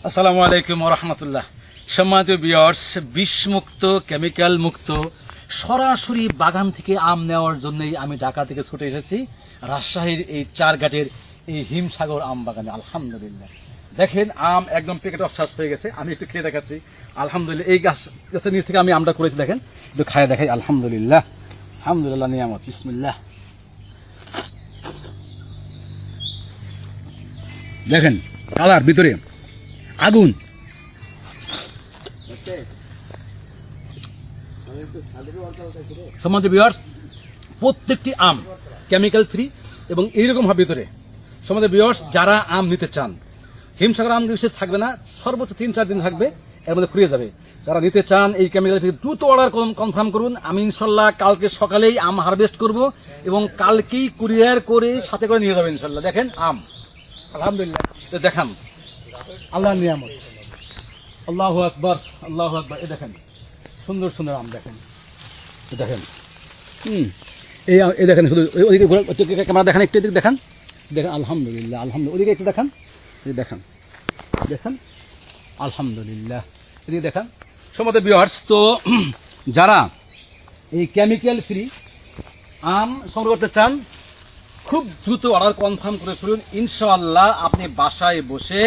আসসালামু আলাইকুম ওয়া রাহমাতুল্লাহ। সম্মানিত ভিউয়ার্স, বিষমুক্ত কেমিক্যাল মুক্ত সরাসরি বাগান থেকে আম নেওয়ার জন্যই আমি ঢাকা থেকে ছুটে এসেছি রাজশাহীর এই চারঘাটের এই হিমসাগর আম বাগানে। আলহামদুলিল্লাহ দেখেন আম একদম পেকেট অফ সাজ হয়ে গেছে। আমি একটু খেয়ে দেখাচ্ছি। আলহামদুলিল্লাহ এই গাছের নিচ থেকে আমি আমটা করেছি। দেখেন একটু খায় দেখাই। আলহামদুলিল্লাহ আলহামদুলিল্লাহ নিয়ামত। বিসমিল্লাহ। দেখেন কালার ভিতরে আগুন। সম্মানিত ভিউয়ার্স, প্রত্যেকটি আম কেমিক্যাল ফ্রি এবং এইরকম হবে ভিতরে। সম্মানিত ভিউয়ার্স, যারা আম নিতে চান, হিমসাগর আম বেশি থাকবে না, সর্বোচ্চ 3-4 দিন থাকবে, এর মধ্যে ফুরিয়ে যাবে। যারা নিতে চান এই কেমিক্যাল ফ্রি দ্রুত অর্ডার করুন, কনফার্ম করুন। আমি ইনশাল্লাহ কালকে সকালেই আম হারভেস্ট করব এবং কালকেই কুরিয়ার করে সাথে করে নিয়ে যাবে ইনশাল্লাহ। দেখেন আম আলহামদুলিল্লাহ দেখান আল্লাহর নিয়ামত। আল্লাহু আকবার আল্লাহু আকবার। এই দেখেন সুন্দর সুন্দর আম। দেখেন দেখেন এই দেখেন শুধু ওইদিকে ক্যামেরা দেখান, একটু এদিকে দেখান। দেখেন আলহামদুলিল্লাহ আলহামদুলিল্লাহ। ওইদিকে একটু দেখান, দেখেন দেখেন আলহামদুলিল্লাহ। এদিকে দেখান। সম্মানিত ভিউয়ার্স, তো যারা এই কেমিক্যাল ফ্রি আম সংগ্রহ করতে চান খুব দ্রুত অর্ডার কনফার্ম করে ফেলুন। ইনশাআল্লাহ আপনি বাসায় বসে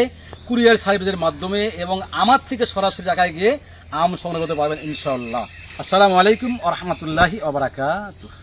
কুরিয়ার সার্ভিসের মাধ্যমে এবং আমার থেকে সরাসরি জায়গায় গিয়ে আম সংগ্রহ করতে পারবেন ইনশাআল্লাহ। আসসালামু আলাইকুম ওয়া রাহমাতুল্লাহি ওয়া বারাকাতুহু।